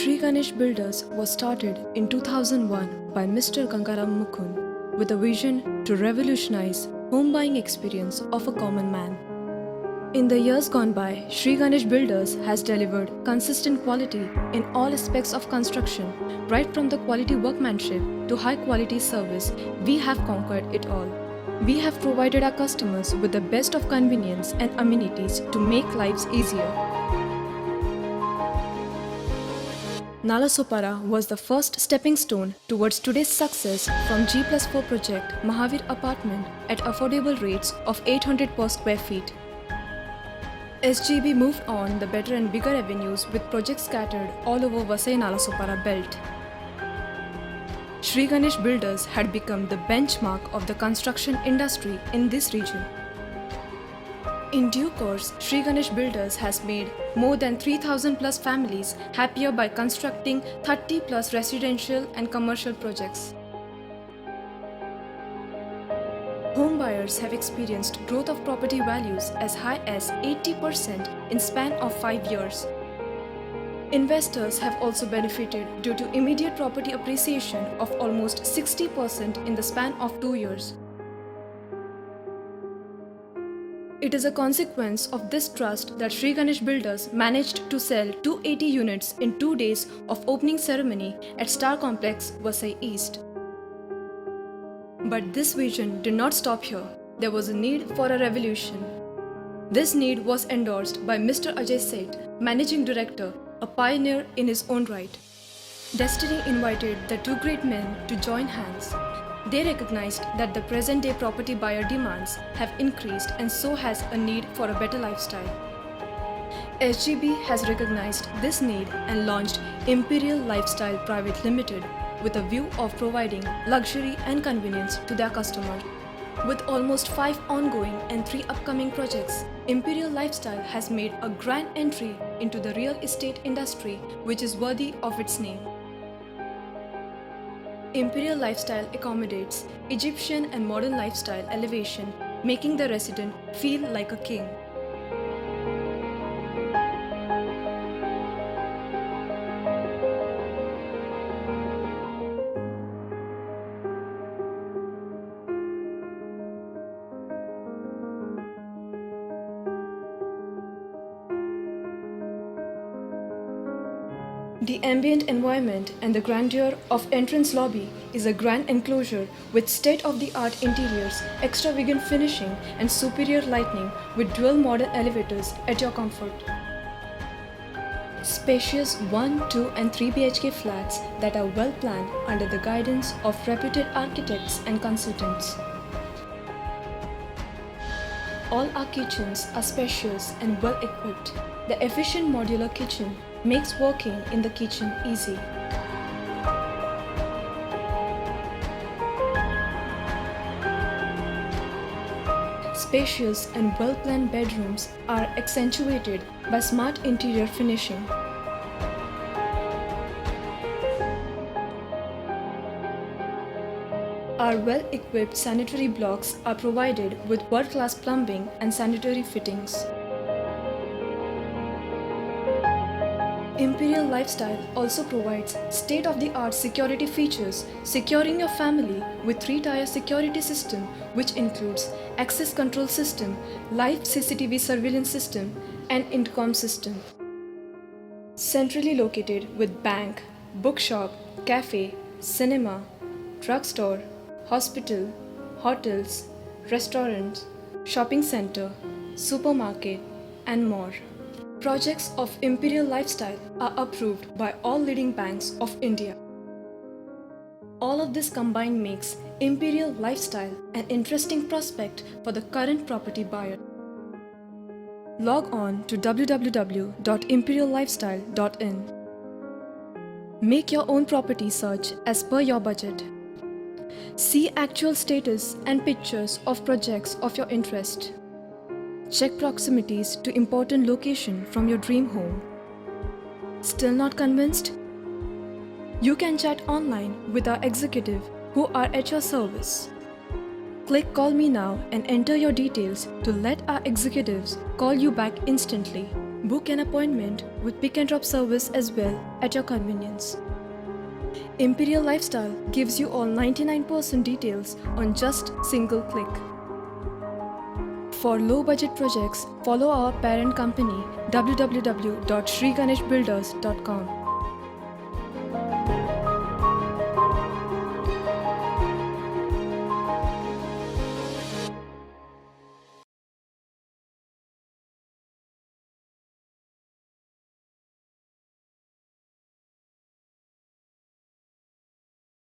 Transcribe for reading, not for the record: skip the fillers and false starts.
Sri Ganesh Builders was started in 2001 by Mr. Gangaram Mukund with a vision to revolutionize home buying experience of a common man. In the years gone by, Sri Ganesh Builders has delivered consistent quality in all aspects of construction, right from the quality workmanship to high quality service. We have conquered it all. We have provided our customers with the best of convenience and amenities to make lives easier. Nalasopara was the first stepping stone towards today's success from G+4 project Mahavir Apartment at affordable rates of 800 per square feet. SGB moved on the better and bigger avenues with projects scattered all over Vasai Nalasopara belt. Sri Ganesh Builders had become the benchmark of the construction industry in this region. In due course, Sri Ganesh Builders has made more than 3,000 plus families happier by constructing 30 plus residential and commercial projects. Home buyers have experienced growth of property values as high as 80% in span of 5 years. Investors have also benefited due to immediate property appreciation of almost 60% in the span of 2 years. It is a consequence of this trust that Sri Ganesh Builders managed to sell 280 units in 2 days of opening ceremony at Star Complex, Vasai East. But this vision did not stop here. There was a need for a revolution. This need was endorsed by Mr. Ajay Seth, Managing Director, a pioneer in his own right. Destiny invited the two great men to join hands. They recognized that the present-day property buyer demands have increased and so has a need for a better lifestyle. SGB has recognized this need and launched Imperial Lifestyle Private Limited with a view of providing luxury and convenience to their customers. With almost 5 ongoing and 3 upcoming projects, Imperial Lifestyle has made a grand entry into the real estate industry which is worthy of its name. Imperial Lifestyle accommodates Egyptian and modern lifestyle elevation, making the resident feel like a king. The ambient environment and the grandeur of entrance lobby is a grand enclosure with state-of-the-art interiors, extravagant finishing and superior lighting with dual modern elevators at your comfort. Spacious 1, 2 and 3 BHK flats that are well planned under the guidance of reputed architects and consultants. All our kitchens are spacious and well equipped. The efficient modular kitchen makes working in the kitchen easy. Spacious and well-planned bedrooms are accentuated by smart interior finishing. Our well-equipped sanitary blocks are provided with world-class plumbing and sanitary fittings. Imperial Lifestyle also provides state-of-the-art security features, securing your family with 3-tier security system which includes access control system, live CCTV surveillance system and intercom system. Centrally located with bank, bookshop, cafe, cinema, drugstore, hospital, hotels, restaurants, shopping center, supermarket and more. Projects of Imperial Lifestyle are approved by all leading banks of India. All of this combined makes Imperial Lifestyle an interesting prospect for the current property buyer. Log on to www.imperiallifestyle.in. Make your own property search as per your budget. See actual status and pictures of projects of your interest. Check proximities to important location from your dream home. Still not convinced? You can chat online with our executive who are at your service. Click Call Me Now and enter your details to let our executives call you back instantly. Book an appointment with pick and drop service as well at your convenience. Imperial Lifestyle gives you all 99% details on just single click. For low budget projects, follow our parent company www.shriganeshbuilders.com.